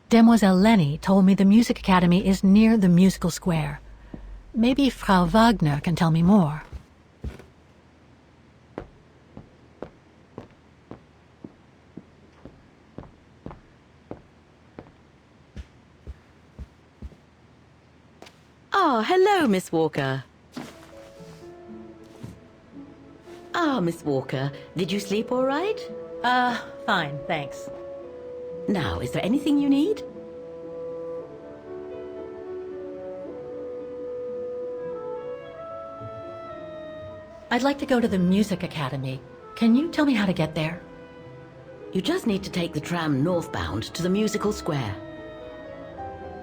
Demoiselle Lenny told me the Music Academy is near the musical square. Maybe Frau Wagner can tell me more. Ah, hello, Miss Walker. Ah, Miss Walker, did you sleep all right? Fine, thanks. Now, is there anything you need? I'd like to go to the Music Academy. Can you tell me how to get there? You just need to take the tram northbound to the musical square.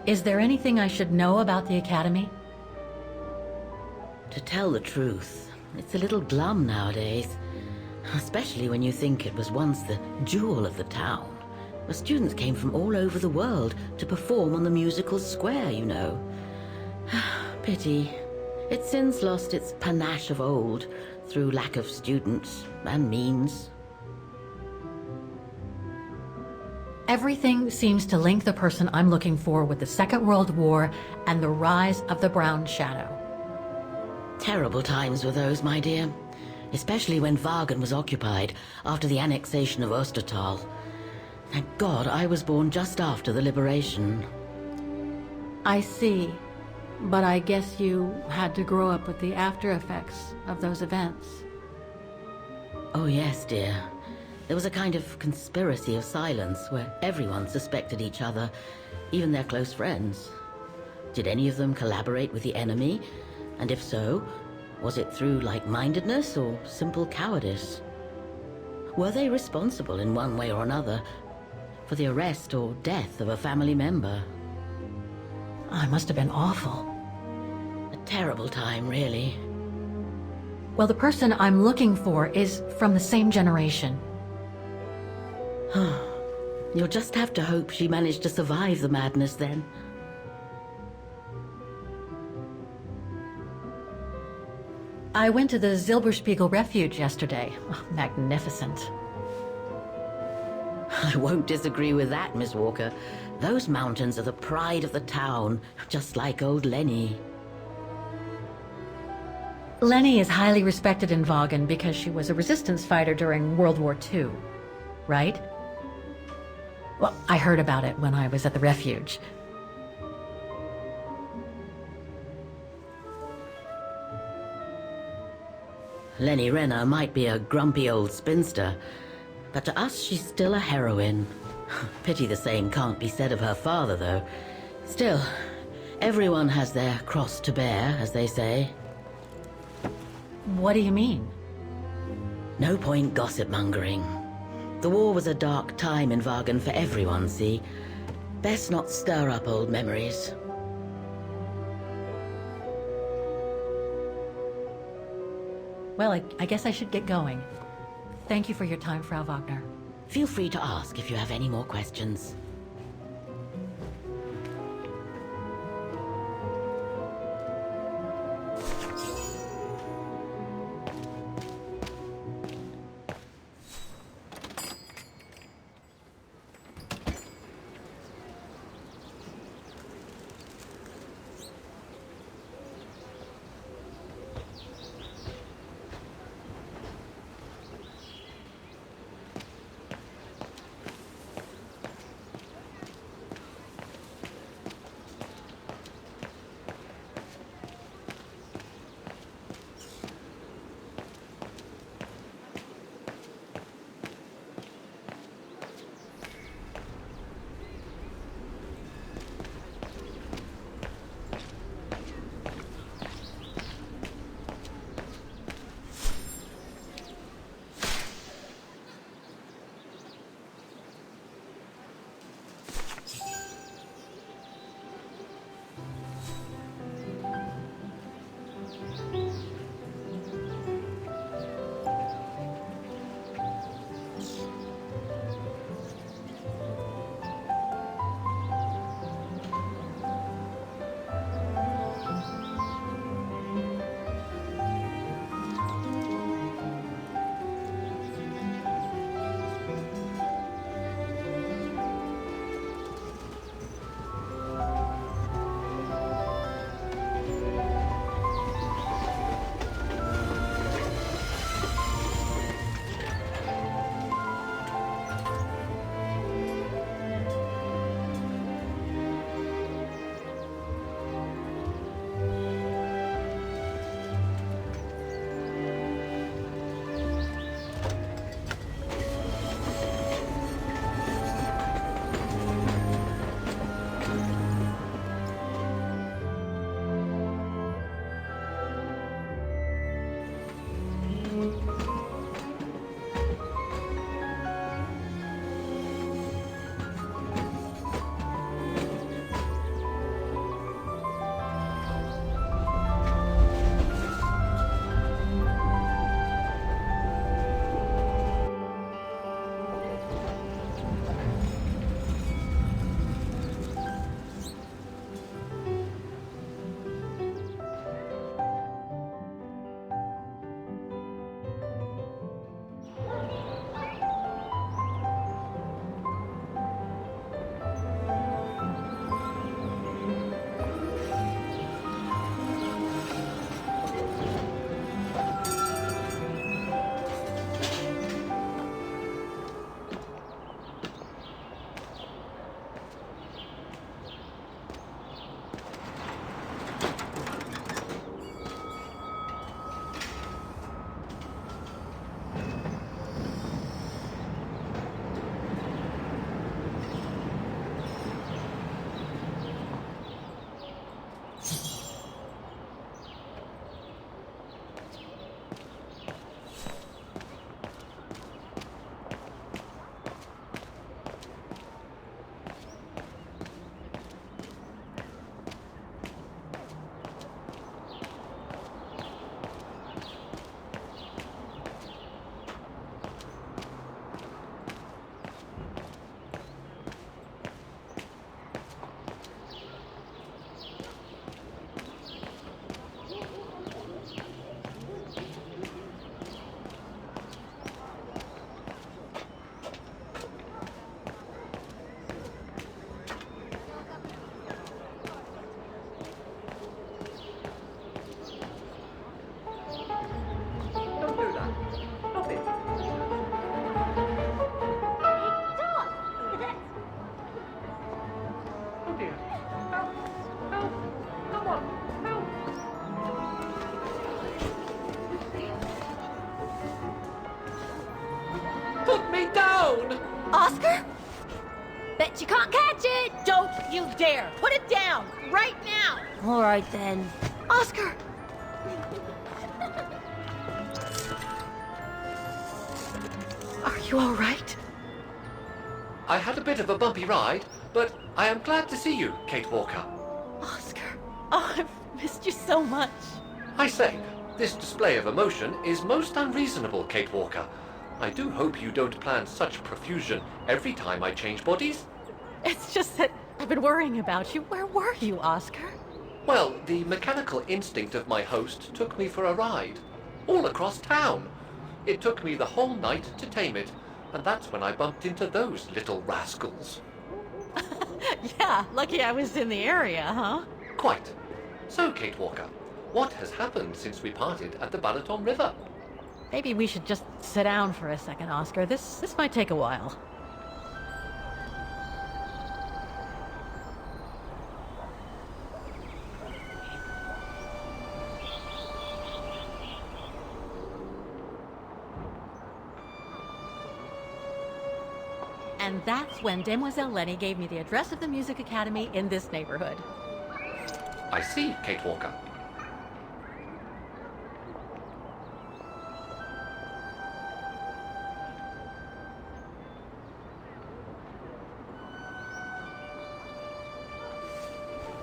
Is there anything I should know about the Academy? To tell the truth, it's a little glum nowadays. Especially when you think it was once the jewel of the town, where students came from all over the world to perform on the musical square, you know. Pity. It's since lost its panache of old through lack of students and means. Everything seems to link the person I'm looking for with the Second World War and the rise of the Brown Shadow. Terrible times were those, my dear. Especially when Wagen was occupied after the annexation of Ostertal. Thank God I was born just after the liberation. I see. But I guess you had to grow up with the after effects of those events. Oh yes, dear. There was a kind of conspiracy of silence where everyone suspected each other, even their close friends. Did any of them collaborate with the enemy? And if so, was it through like-mindedness or simple cowardice? Were they responsible in one way or another for the arrest or death of a family member? I must have been awful. A terrible time, really. Well, the person I'm looking for is from the same generation. You'll just have to hope she managed to survive the madness then. I went to the Silberspiegel Refuge yesterday. Oh, magnificent. I won't disagree with that, Miss Walker. Those mountains are the pride of the town, just like old Lenny. Lenny is highly respected in Wagen because she was a resistance fighter during World War II, right? Well, I heard about it when I was at the refuge. Lenny Renner might be a grumpy old spinster, but to us she's still a heroine. Pity the same can't be said of her father, though. Still, everyone has their cross to bear, as they say. What do you mean? No point gossip-mongering. The war was a dark time in Wagen for everyone, see? Best not stir up old memories. Well, I guess I should get going. Thank you for your time, Frau Wagner. Feel free to ask if you have any more questions. Put me down! Oscar? Bet you can't catch it! Don't you dare! Put it down! Right now! All right then. Oscar! Are you all right? I had a bit of a bumpy ride, but I am glad to see you, Kate Walker. Oscar. Oh, I've missed you so much. I say, this display of emotion is most unreasonable, Kate Walker. I do hope you don't plan such profusion every time I change bodies. It's just that I've been worrying about you. Where were you, Oscar? Well, the mechanical instinct of my host took me for a ride, all across town. It took me the whole night to tame it, and that's when I bumped into those little rascals. Yeah, lucky I was in the area, huh? Quite. So, Kate Walker, what has happened since we parted at the Balaton River? Maybe we should just sit down for a second, Oscar. This might take a while. And that's when Demoiselle Lenny gave me the address of the Music Academy in this neighborhood. I see, Kate Walker.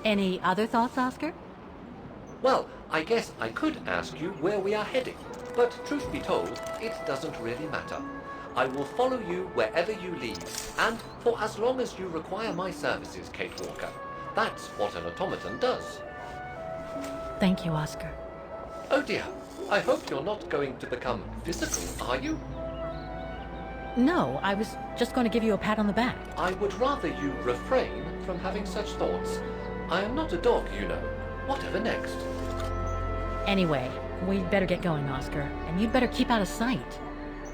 Any other thoughts, Oscar? Well, I guess I could ask you where we are heading, but truth be told, it doesn't really matter. I will follow you wherever you lead, and for as long as you require my services, Kate Walker. That's what an automaton does. Thank you, Oscar. Oh dear, I hope you're not going to become physical, are you? No, I was just going to give you a pat on the back. I would rather you refrain from having such thoughts. I am not a dog, you know. Whatever next? Anyway, we'd better get going, Oscar, and you'd better keep out of sight.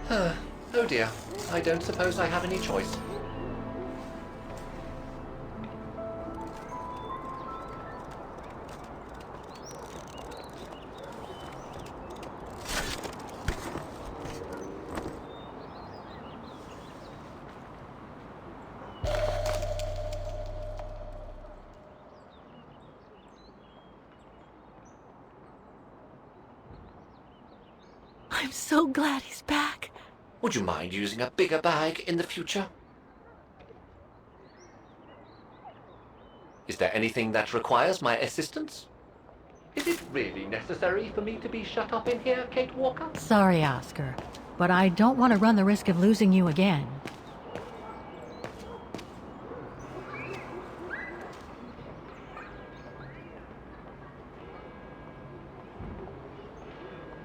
Oh dear, I don't suppose I have any choice. I'm so glad he's back. Would you mind using a bigger bag in the future? Is there anything that requires my assistance? Is it really necessary for me to be shut up in here, Kate Walker? Sorry, Oscar, but I don't want to run the risk of losing you again.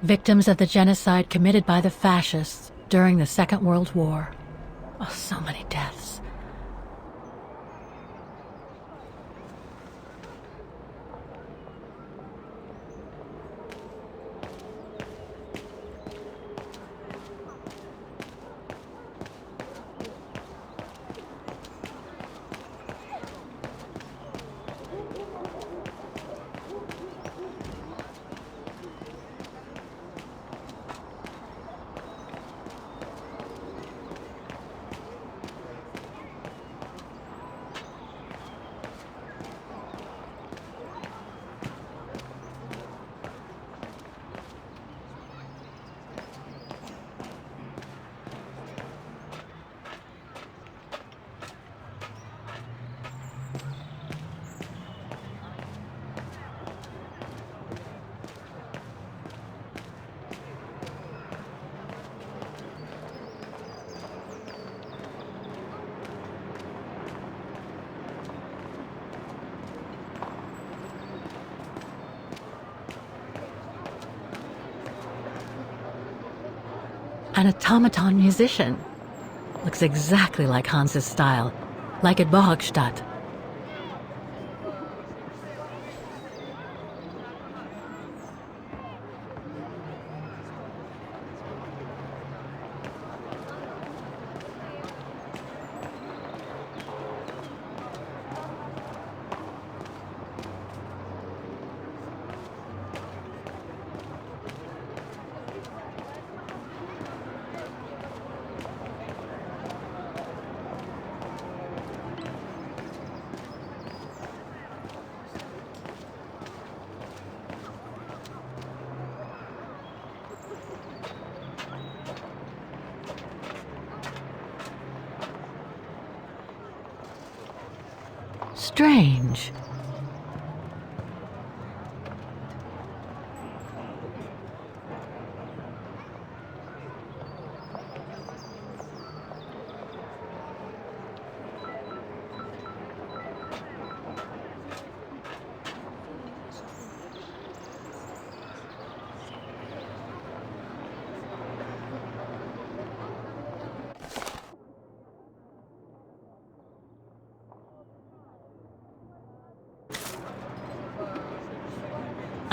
Victims of the genocide committed by the fascists during the Second World War. Oh, so many deaths. An automaton musician. Looks exactly like Hans's style, like at Bohogstadt. Strange.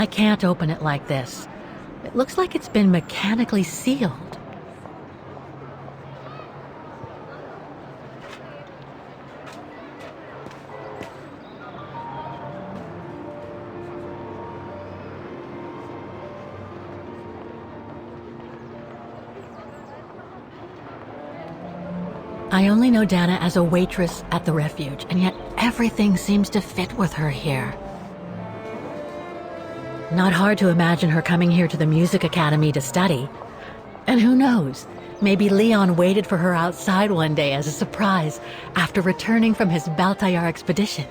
I can't open it like this. It looks like it's been mechanically sealed. I only know Dana as a waitress at the refuge, and yet everything seems to fit with her here. Not hard to imagine her coming here to the music academy to study. And who knows, maybe Leon waited for her outside one day as a surprise after returning from his Baltayar expedition.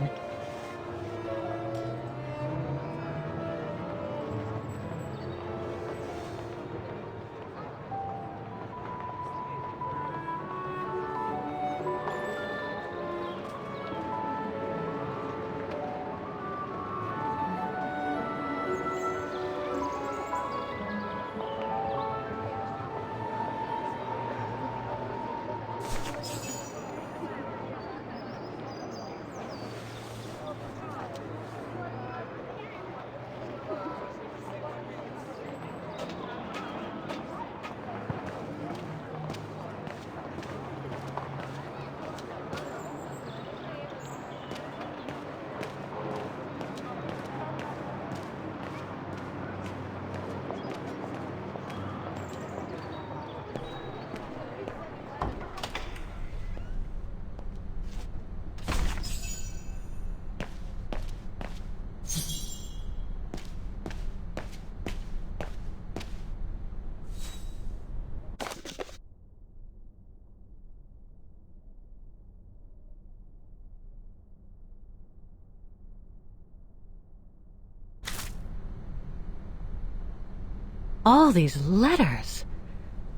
All these letters.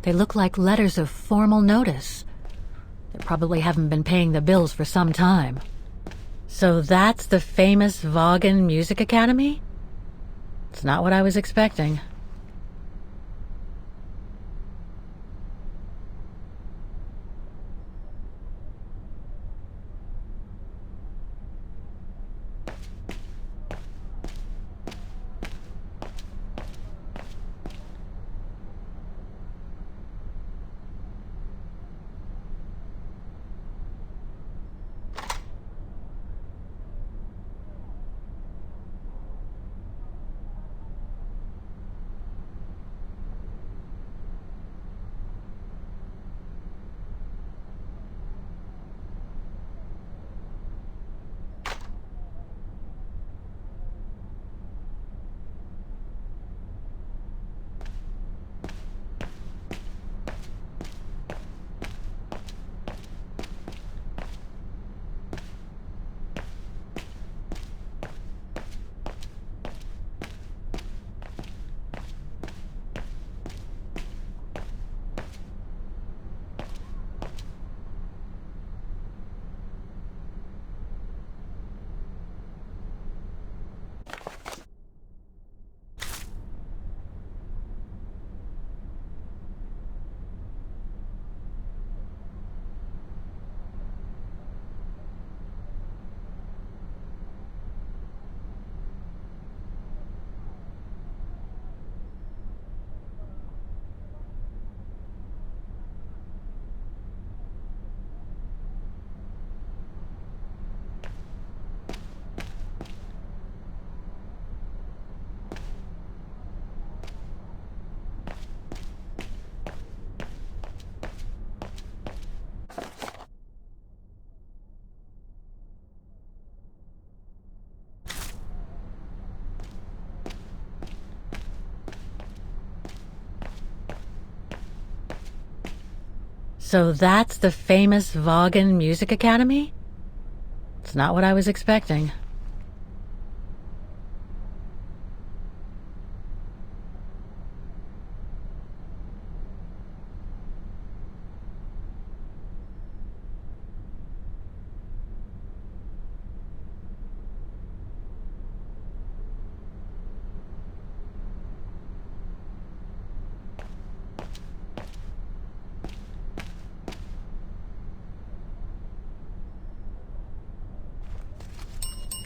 They look like letters of formal notice. They probably haven't been paying the bills for some time. So that's the famous Vaughan Music Academy? It's not what I was expecting. So that's the famous Vaughan Music Academy? It's That's not what I was expecting.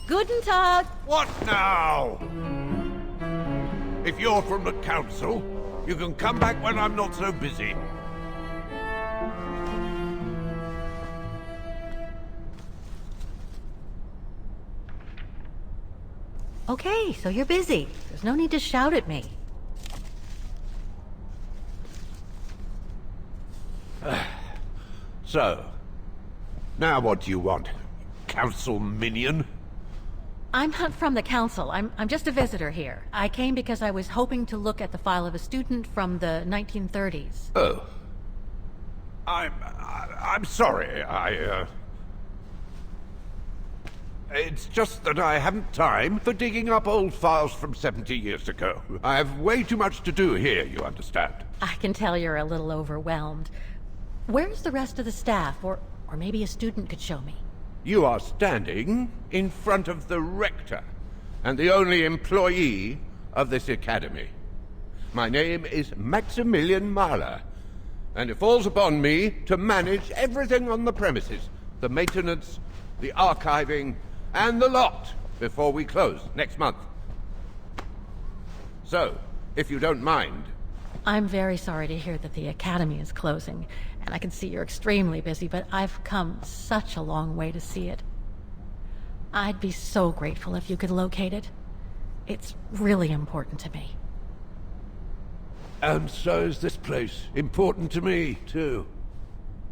Guten Tag! What now? If you're from the council, you can come back when I'm not so busy. Okay, so you're busy. There's no need to shout at me. So, now what do you want? Council minion? I'm not from the council. I'm just a visitor here. I came because I was hoping to look at the file of a student from the 1930s. Oh. I'm sorry, It's just that I haven't time for digging up old files from 70 years ago. I have way too much to do here, you understand. I can tell you're a little overwhelmed. Where's the rest of the staff? Or maybe a student could show me. You are standing in front of the rector, and the only employee of this academy. My name is Maximilian Mahler, and it falls upon me to manage everything on the premises. The maintenance, the archiving, and the lot before we close next month. So, if you don't mind... I'm very sorry to hear that the academy is closing, and I can see you're extremely busy, but I've come such a long way to see it. I'd be so grateful if you could locate it. It's really important to me. And so is this place important to me, too.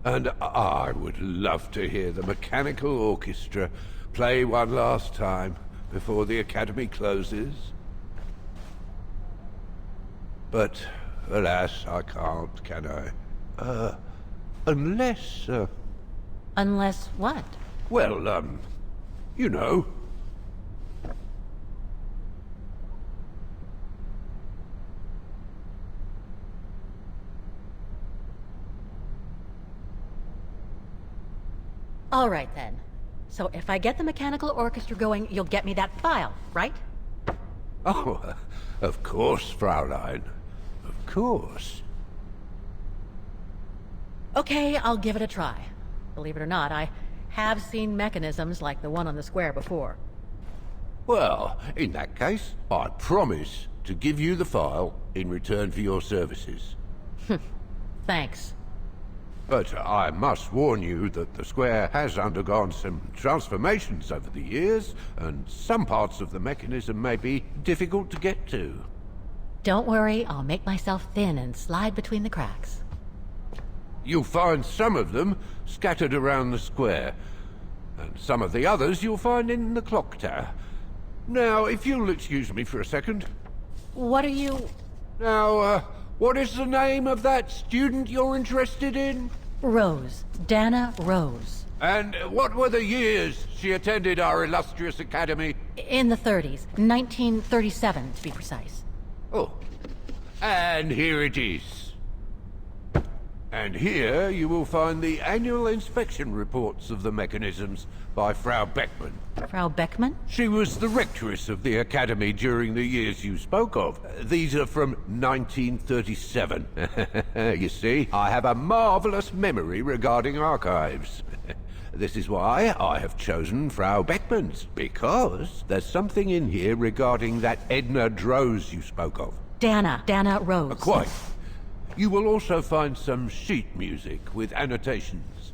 And I would love to hear the mechanical orchestra play one last time before the academy closes. But, alas, I can't, can I? Unless, Unless what? well, you know. All right, then. So if I get the mechanical orchestra going, you'll get me that file, right? Oh, of course, Fraulein. Of course. Okay, I'll give it a try. Believe it or not, I have seen mechanisms like the one on the square before. Well, in that case, I promise to give you the file in return for your services. Thanks. But I must warn you that the square has undergone some transformations over the years, and some parts of the mechanism may be difficult to get to. Don't worry, I'll make myself thin and slide between the cracks. You'll find some of them scattered around the square, and some of the others you'll find in the clock tower. Now, if you'll excuse me for a second. What are you... Now, what is the name of that student you're interested in? Rose. Dana Rose. And what were the years she attended our illustrious academy? In the 30s. 1937, to be precise. Oh, and here it is. And here you will find the annual inspection reports of the mechanisms by Frau Beckmann. Frau Beckmann? She was the rectress of the academy during the years you spoke of. These are from 1937. You see, I have a marvelous memory regarding archives. This is why I have chosen Frau Beckmann's, because there's something in here regarding that Edna Droz you spoke of. Dana Rose. Quite. You will also find some sheet music with annotations.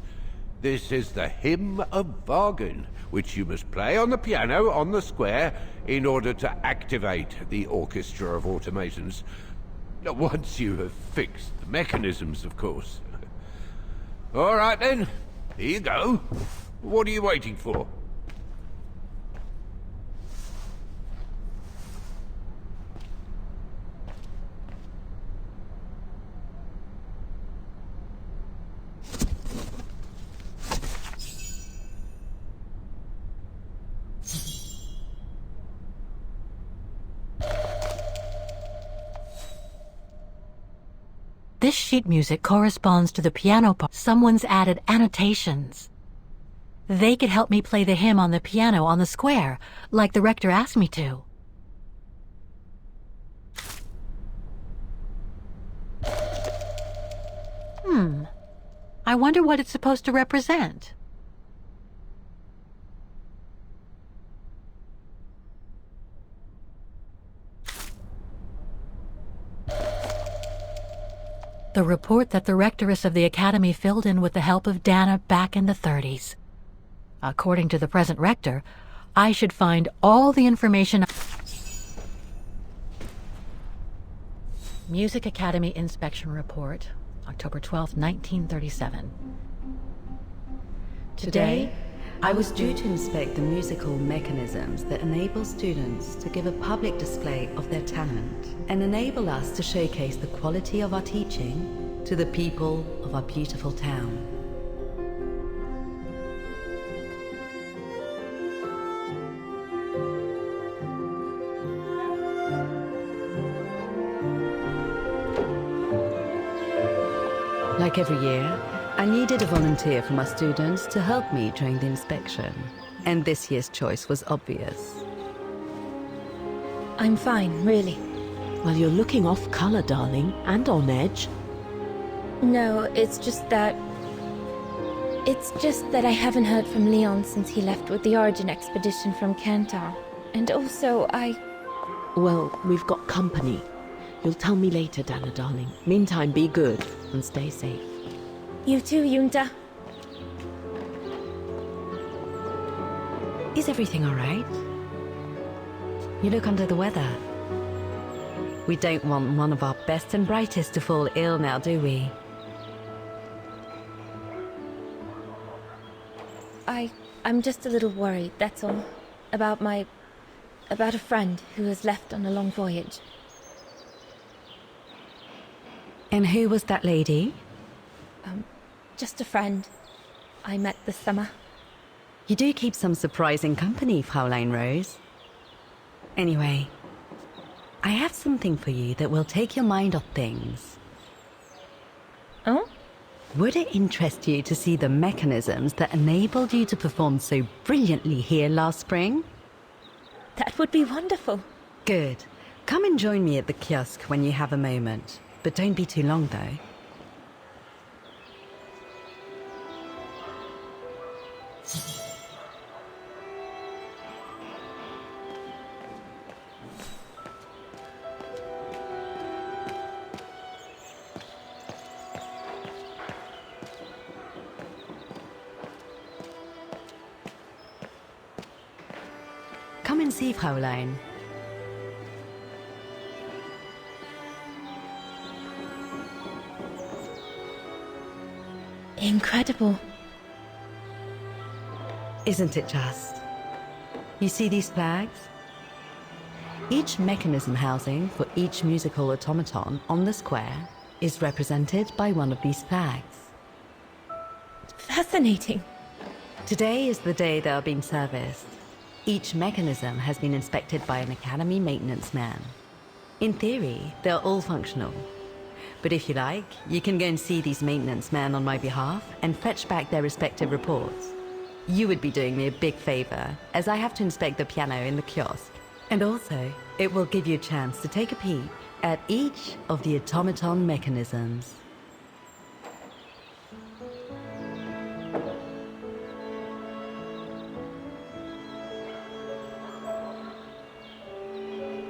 This is the Hymn of Bargain, which you must play on the piano on the square in order to activate the Orchestra of Automatons. Once you have fixed the mechanisms, of course. All right then, here you go. What are you waiting for? this sheet music corresponds to the piano part. Someone's added annotations. They could help me play the hymn on the piano on the square, like the rector asked me to. I wonder what it's supposed to represent. The report that the rectoress of the academy filled in with the help of Dana back in the 30s. According to the present rector, I should find all the information. Music Academy Inspection Report, October 12, 1937. Today, I was due to inspect the musical mechanisms that enable students to give a public display of their talent and enable us to showcase the quality of our teaching to the people of our beautiful town. Like every year, I needed a volunteer from our students to help me during the inspection, and this year's choice was obvious. I'm fine, really. Well, you're looking off color, darling, and on edge. No, it's just that I haven't heard from Leon since he left with the Origin expedition from Kantar. And also, Well, we've got company. You'll tell me later, Dana, darling. Meantime, be good and stay safe. You too, Yunta. Is everything all right? You look under the weather. We don't want one of our best and brightest to fall ill now, do we? I'm just a little worried, that's all. About a friend who has left on a long voyage. And who was that lady? Just a friend I met this summer. You do keep some surprising company, Fraulein Rose. Anyway, I have something for you that will take your mind off things. Oh? Would it interest you to see the mechanisms that enabled you to perform so brilliantly here last spring? That would be wonderful. Good. Come and join me at the kiosk when you have a moment. But don't be too long, though. Come and see, Fraulein. Incredible. Isn't it just? You see these flags? Each mechanism housing for each musical automaton on the square is represented by one of these flags. Fascinating. Today is the day they are being serviced. Each mechanism has been inspected by an Academy maintenance man. In theory, they're all functional. But if you like, you can go and see these maintenance men on my behalf and fetch back their respective reports. You would be doing me a big favor, as I have to inspect the piano in the kiosk. And also, it will give you a chance to take a peek at each of the automaton mechanisms.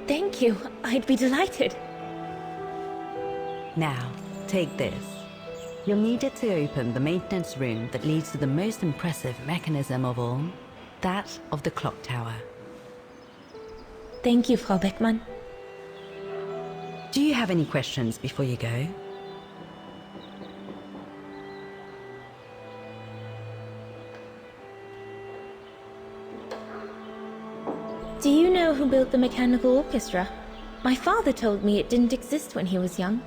Thank you. I'd be delighted. Now, take this. You'll need it to open the maintenance room that leads to the most impressive mechanism of all, that of the clock tower. Thank you, Frau Beckmann. Do you have any questions before you go? Do you know who built the mechanical orchestra? My father told me it didn't exist when he was young.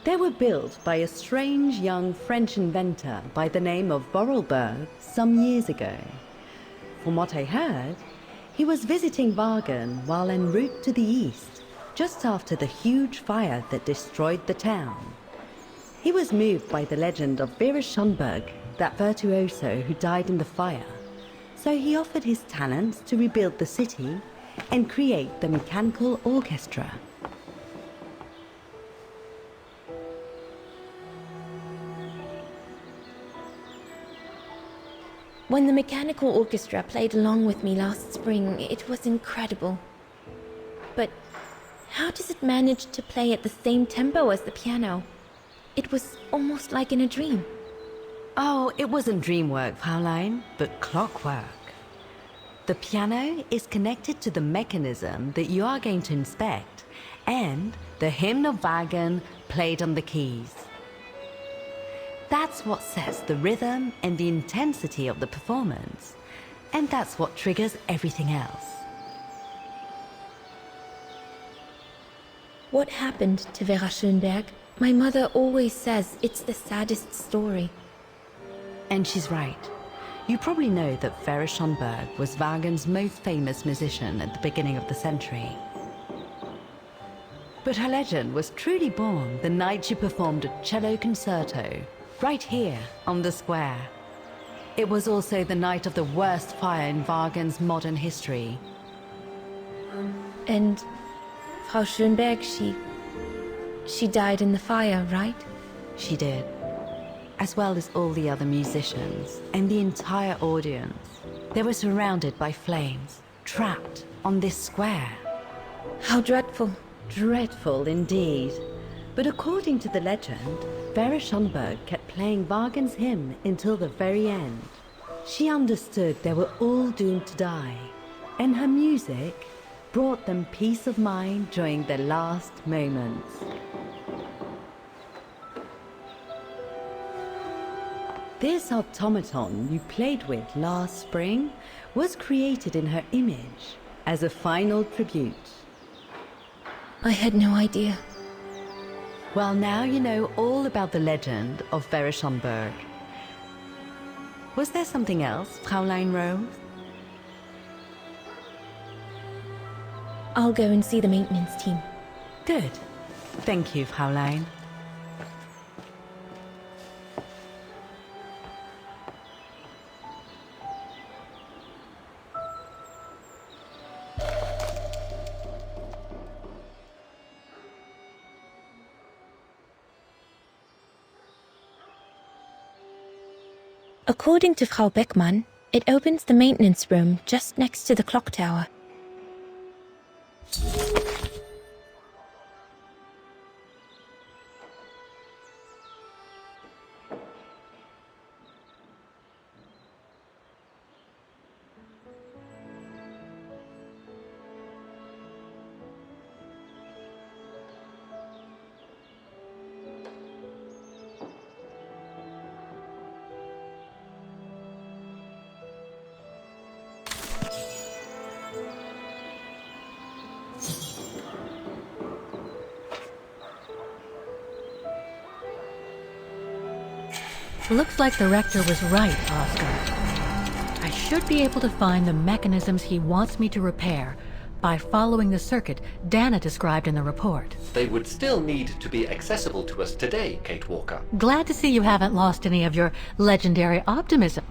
They were built by a strange young French inventor by the name of Borelberg some years ago. From what I heard, he was visiting Wagen while en route to the east, just after the huge fire that destroyed the town. He was moved by the legend of Vera Schönberg, that virtuoso who died in the fire. So he offered his talents to rebuild the city and create the mechanical orchestra. When the mechanical orchestra played along with me last spring, it was incredible. But how does it manage to play at the same tempo as the piano? It was almost like in a dream. Oh, it wasn't dream work, Fraulein, but clockwork. The piano is connected to the mechanism that you are going to inspect, and the hymn of Wagen played on the keys. That's what sets the rhythm and the intensity of the performance, and that's what triggers everything else. What happened to Vera Schönberg? My mother always says it's the saddest story. And she's right. You probably know that Vera Schönberg was Wagen's most famous musician at the beginning of the century. But her legend was truly born the night she performed a cello concerto, right here on the square. It was also the night of the worst fire in Wagen's modern history. And Frau Schönberg, she died in the fire, right? She did. As well as all the other musicians and the entire audience. They were surrounded by flames, trapped on this square. How dreadful. Dreadful indeed. But according to the legend, Vera Schönberg kept playing Wagen's hymn until the very end. She understood they were all doomed to die, and her music brought them peace of mind during their last moments. This automaton you played with last spring was created in her image as a final tribute. I had no idea. Well, now you know all about the legend of Vera Schönberg. Was there something else, Fraulein Rose? I'll go and see the maintenance team. Good. Thank you, Fraulein. According to Frau Beckmann, it opens the maintenance room just next to the clock tower. Looks like the rector was right, Oscar. I should be able to find the mechanisms he wants me to repair by following the circuit Dana described in the report. They would still need to be accessible to us today, Kate Walker. Glad to see you haven't lost any of your legendary optimism.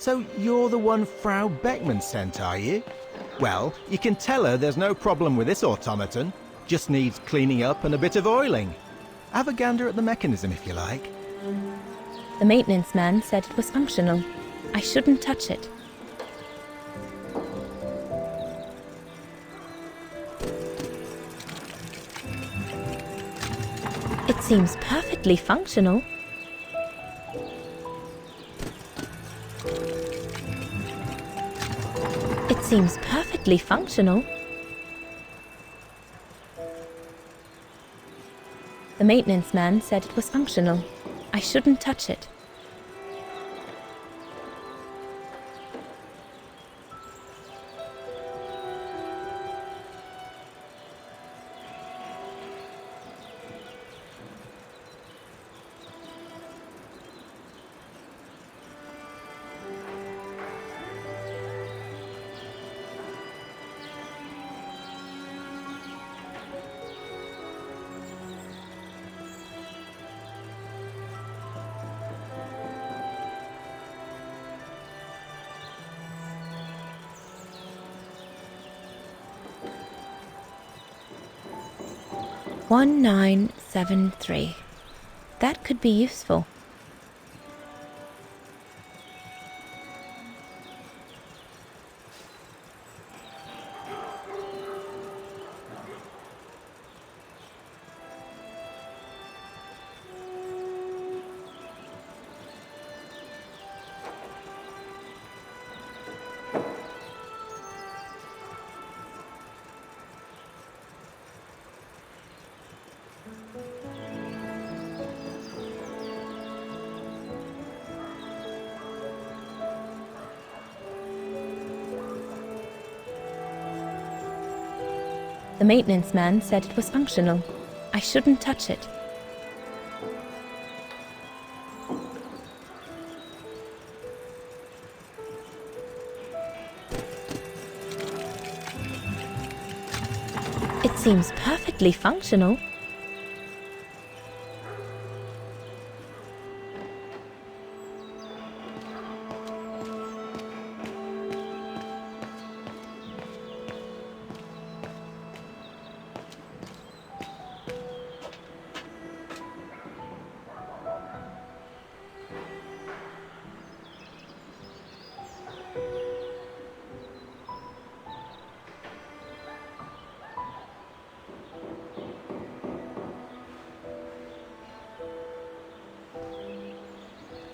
So you're the one Frau Beckman sent, are you? Well, you can tell her there's no problem with this automaton. Just needs cleaning up and a bit of oiling. Have a gander at the mechanism if you like. The maintenance man said it was functional. I shouldn't touch it. It seems perfectly functional. It seems perfectly functional. The maintenance man said it was functional. I shouldn't touch it. One 973. That could be useful. The maintenance man said it was functional. I shouldn't touch it. It seems perfectly functional.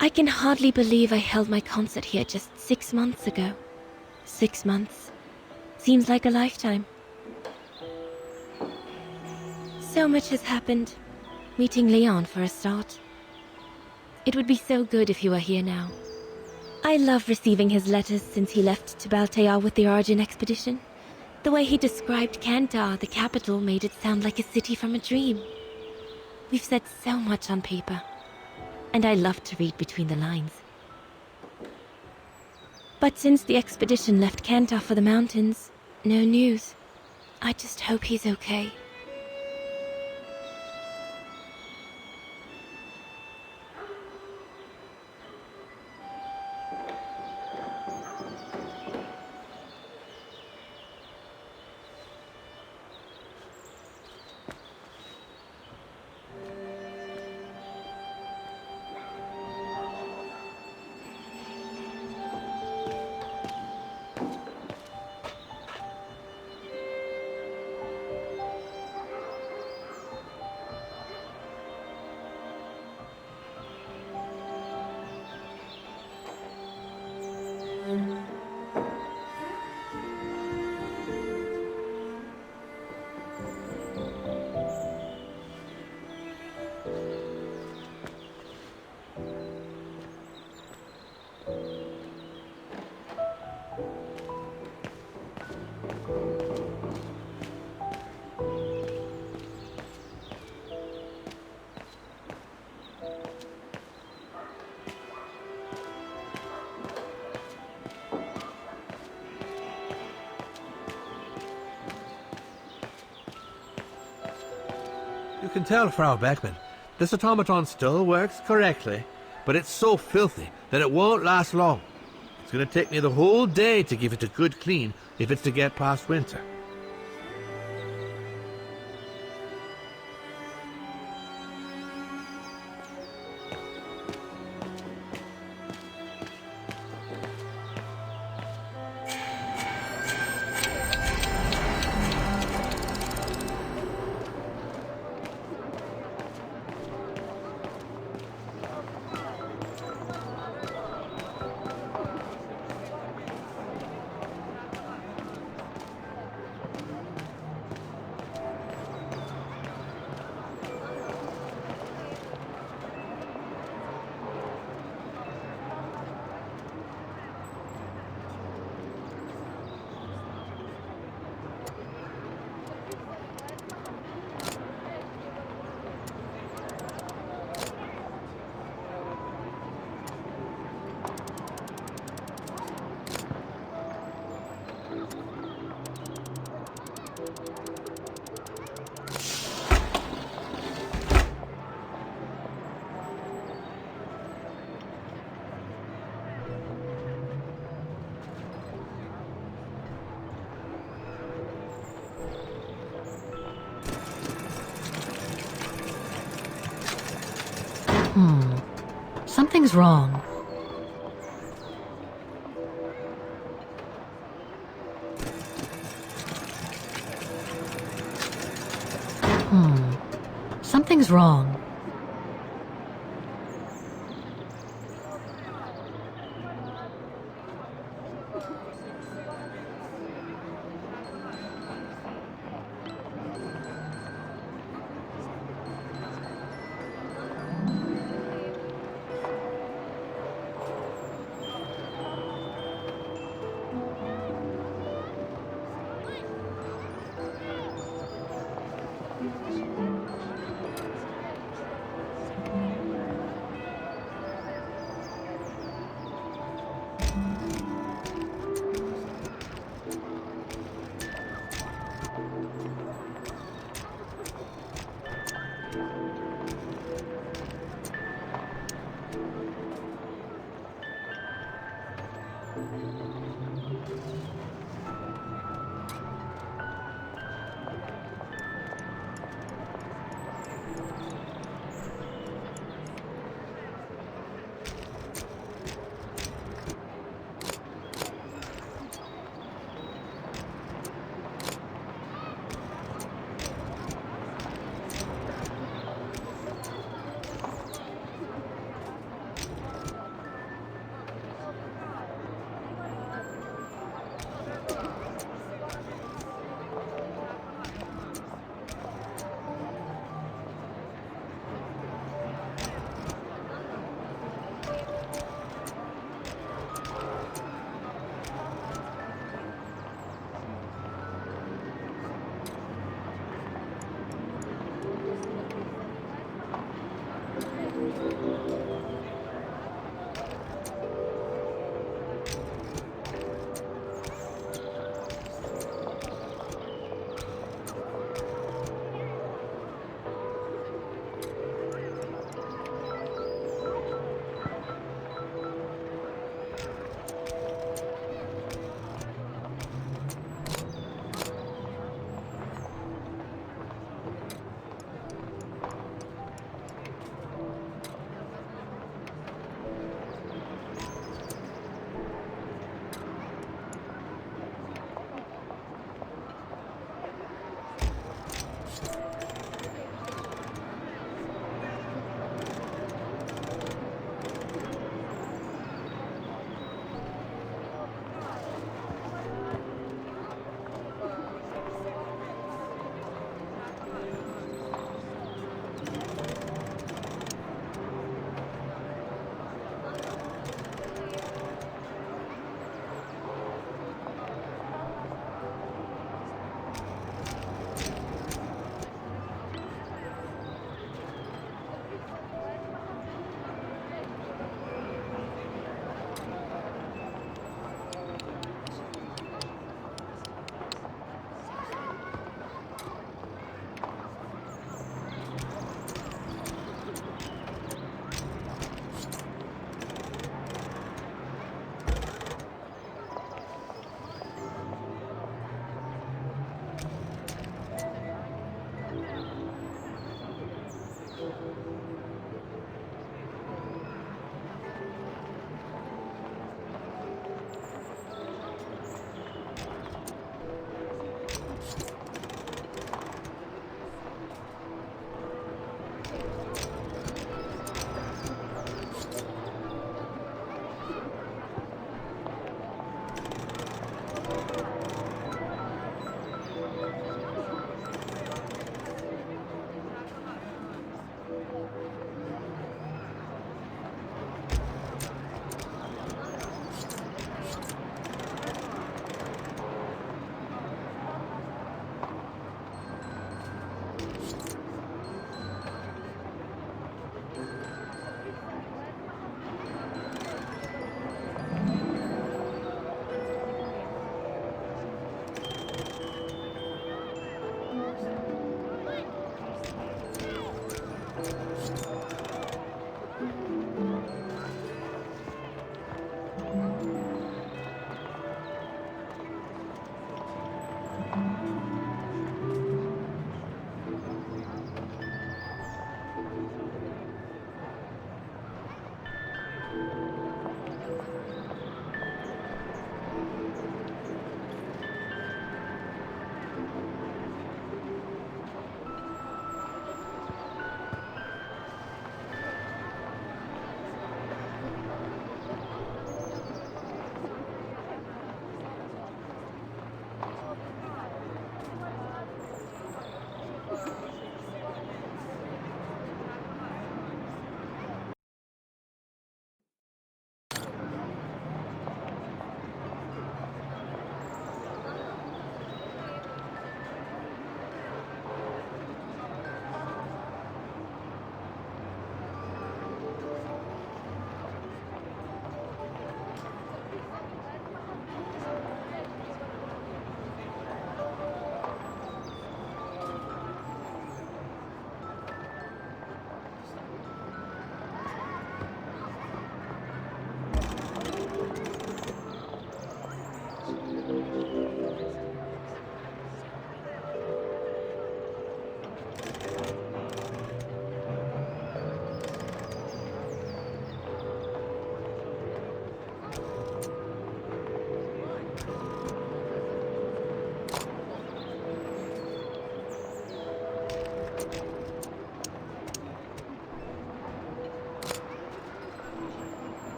I can hardly believe I held my concert here just 6 months ago. 6 months. Seems like a lifetime. So much has happened. Meeting Leon for a start. It would be so good if he were here now. I love receiving his letters since he left to Baltea with the Origin expedition. The way he described Kantar, the capital, made it sound like a city from a dream. We've said so much on paper. And I love to read between the lines. But since the expedition left Kantar for the mountains, no news. I just hope he's okay. You can tell, Frau Beckman, this automaton still works correctly, but it's so filthy that it won't last long. It's gonna take me the whole day to give it a good clean if it's to get past winter. Something's wrong. Something's wrong.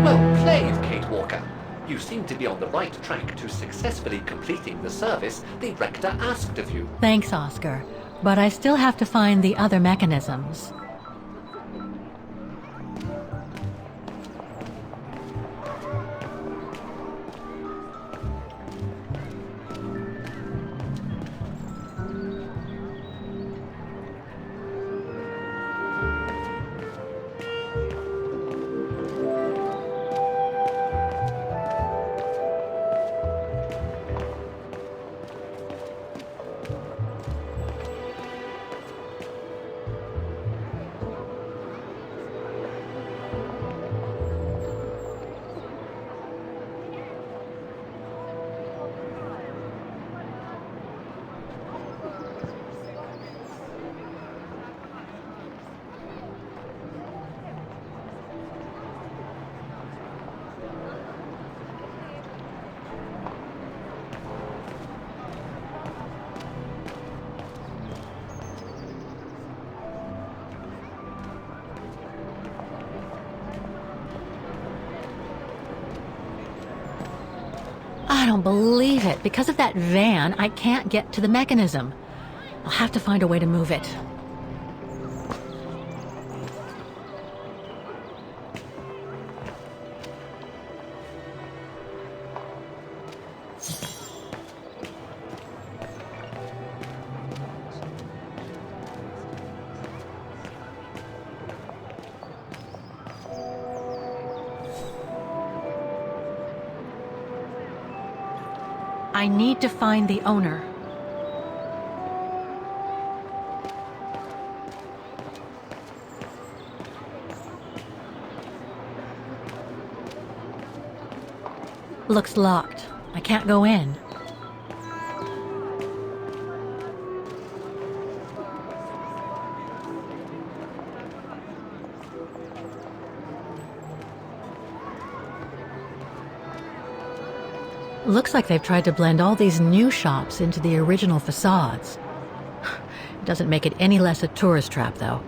Well played, Kate Walker. You seem to be on the right track to successfully completing the service the Rector asked of you. Thanks, Oscar. But I still have to find the other mechanisms. I don't believe it. Because of that van, I can't get to the mechanism. I'll have to find a way to move it. I need to find the owner. Looks locked. I can't go in. Looks like they've tried to blend all these new shops into the original facades. Doesn't make it any less a tourist trap, though.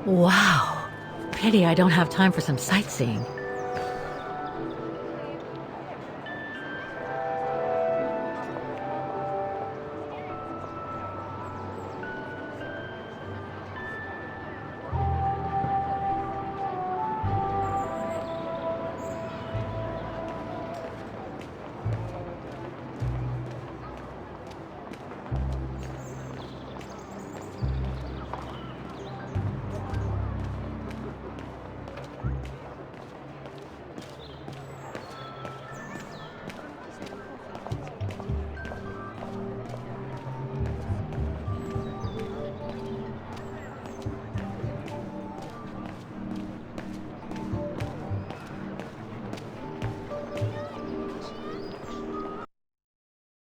Wow. Pity I don't have time for some sightseeing.